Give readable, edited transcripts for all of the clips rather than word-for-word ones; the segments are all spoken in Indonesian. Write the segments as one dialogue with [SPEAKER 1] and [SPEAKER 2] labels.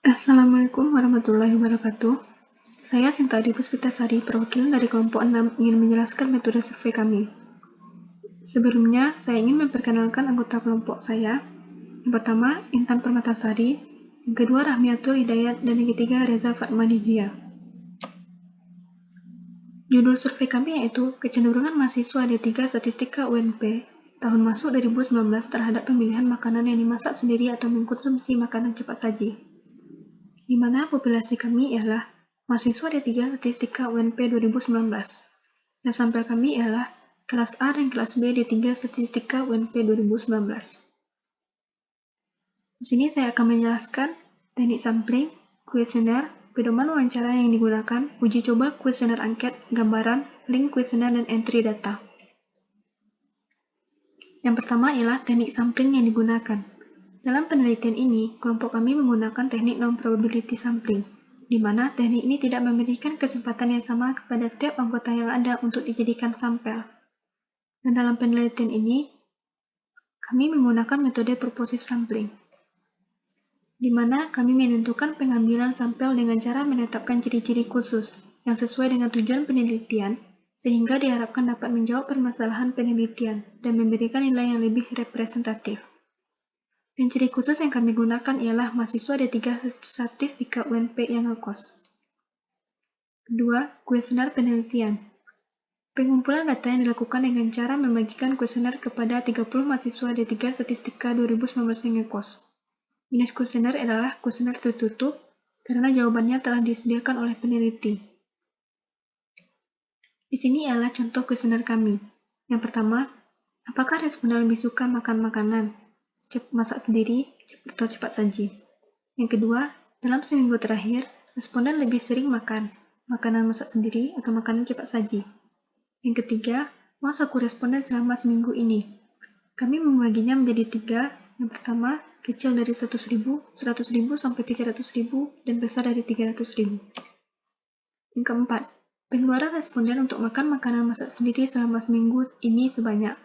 [SPEAKER 1] Assalamualaikum warahmatullahi wabarakatuh. Saya Sinta Adi Puspitasari, perwakilan dari kelompok 6, ingin menjelaskan metode survei kami. Sebelumnya, saya ingin memperkenalkan anggota kelompok saya. Yang pertama, Intan Permatasari. Yang kedua, Rahmiatul Hidayat. Dan yang ketiga, Reza Fatmanizia. Judul survei kami yaitu kecenderungan mahasiswa D3 Statistika UNP tahun masuk 2019 terhadap pemilihan makanan yang dimasak sendiri atau mengkonsumsi makanan cepat saji, di mana populasi kami ialah mahasiswa D3 Statistika UNP 2019, dan sampel kami ialah kelas A dan kelas B D3 Statistika UNP 2019. Di sini saya akan menjelaskan teknik sampling, kuesioner, pedoman wawancara yang digunakan, uji coba kuesioner angket, gambaran, link kuesioner, dan entry data. Yang pertama ialah teknik sampling yang digunakan. Dalam penelitian ini, kelompok kami menggunakan teknik non-probability sampling, di mana teknik ini tidak memberikan kesempatan yang sama kepada setiap anggota yang ada untuk dijadikan sampel. Dan dalam penelitian ini, kami menggunakan metode purposive sampling, di mana kami menentukan pengambilan sampel dengan cara menetapkan ciri-ciri khusus yang sesuai dengan tujuan penelitian, sehingga diharapkan dapat menjawab permasalahan penelitian dan memberikan nilai yang lebih representatif. Dan ciri khusus yang kami gunakan ialah mahasiswa D3 Statistika UNP yang ngekos. Kedua, kuesioner penelitian. Pengumpulan data yang dilakukan dengan cara membagikan kuesioner kepada 30 mahasiswa D3 Statistika 2019 yang ngekos. Jenis kuesioner adalah kuesioner tertutup karena jawabannya telah disediakan oleh peneliti. Di sini ialah contoh kuesioner kami. Yang pertama, apakah responden lebih suka makan makanan masak sendiri atau cepat saji? Yang kedua, dalam seminggu terakhir, responden lebih sering makan makanan masak sendiri atau makanan cepat saji. Yang ketiga, uang saku responden selama seminggu ini. Kami membaginya menjadi 3. Yang pertama, kecil dari 100.000, 100.000 sampai 300.000, dan besar dari 300.000. Yang keempat, pengeluaran responden untuk makan makanan masak sendiri selama seminggu ini sebanyak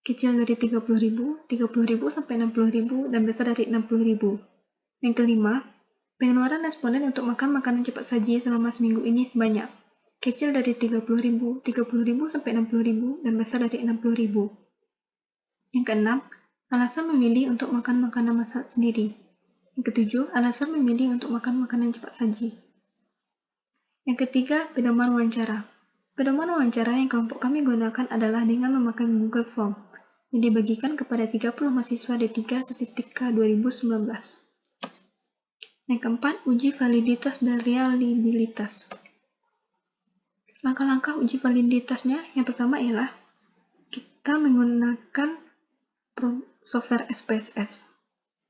[SPEAKER 1] kecil dari 30.000, 30.000 sampai 60.000, dan besar dari 60.000. Yang kelima, pengeluaran responden untuk makan makanan cepat saji selama seminggu ini sebanyak kecil dari 30.000, 30.000 sampai 60.000, dan besar dari 60.000. Yang keenam, alasan memilih untuk makan makanan masak sendiri. Yang ketujuh, alasan memilih untuk makan makanan cepat saji. Yang ketiga, pedoman wawancara. Pedoman wawancara yang kelompok kami gunakan adalah dengan memakai Google Form yang dibagikan kepada 30 mahasiswa D3 Statistika 2019. Yang keempat, uji validitas dan reliabilitas. Langkah-langkah uji validitasnya yang pertama ialah kita menggunakan software SPSS.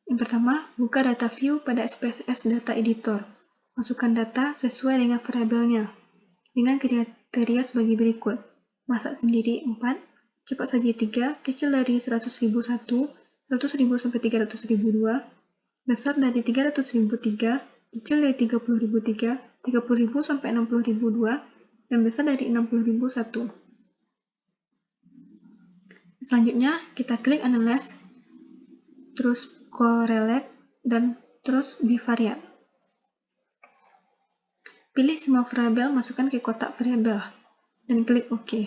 [SPEAKER 1] Yang pertama, buka data view pada SPSS Data Editor. Masukkan data sesuai dengan variabelnya dengan kriteria sebagai berikut. Masak sendiri 4, cepat saji 3, kecil dari 100.000 1, 100.000 sampai 300.000 2, besar dari 300.000 3, kecil dari 30.000 3, 30.000 sampai 60.000 2, dan besar dari 60.000 1. Selanjutnya, kita klik Analyze, terus Correlate, dan terus Bivariate. Pilih semua variabel, masukkan ke kotak variabel, dan klik OK.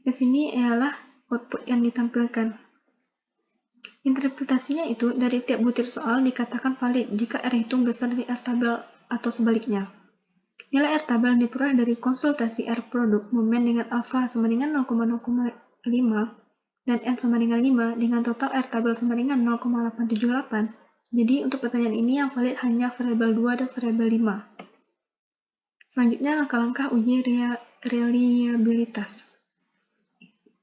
[SPEAKER 1] Di sini ialah output yang ditampilkan. Interpretasinya itu, dari tiap butir soal dikatakan valid jika R hitung besar dari R tabel atau sebaliknya. Nilai R tabel diperoleh dari konsultasi R produk momen dengan alfa sama dengan 0,05 dan N sama dengan 5 dengan total R tabel sama dengan 0,878. Jadi untuk pertanyaan ini yang valid hanya variabel 2 dan variabel 5. Selanjutnya langkah-langkah uji reliabilitas.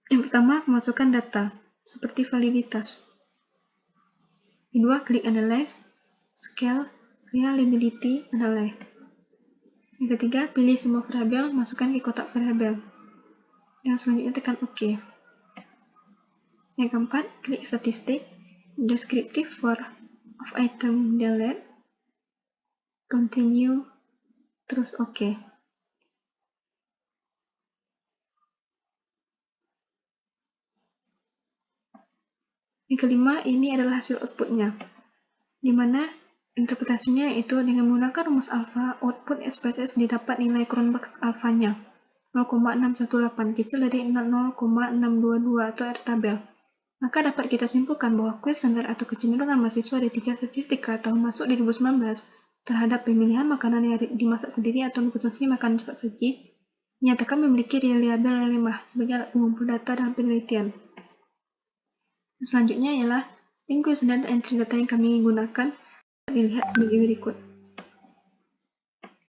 [SPEAKER 1] Yang pertama, memasukkan data seperti validitas. Kedua, klik Analyze, Scale, Reliability, Analyze. Yang ketiga, pilih semua variabel, masukkan ke kotak variabel. Yang selanjutnya tekan OK. Yang keempat, klik statistik, descriptive for of item delete, continue, terus OK. Yang kelima, ini adalah hasil outputnya, di mana Interpretasinya yaitu dengan menggunakan rumus alfa, output SPSS didapat nilai Cronbach alfanya 0,618 kecil dari 0,622 atau R tabel. Maka dapat kita simpulkan bahwa kuesioner atau kecenderungan mahasiswa D3 Statistika tahun masuk 2019 terhadap pemilihan makanan yang dimasak sendiri atau mengkonsumsi makanan cepat saji dinyatakan memiliki reliable lemah sebagai alat pengumpul data dalam penelitian. Selanjutnya ialah link kuesioner dan entry data yang kami gunakan dapat dilihat sebagai berikut.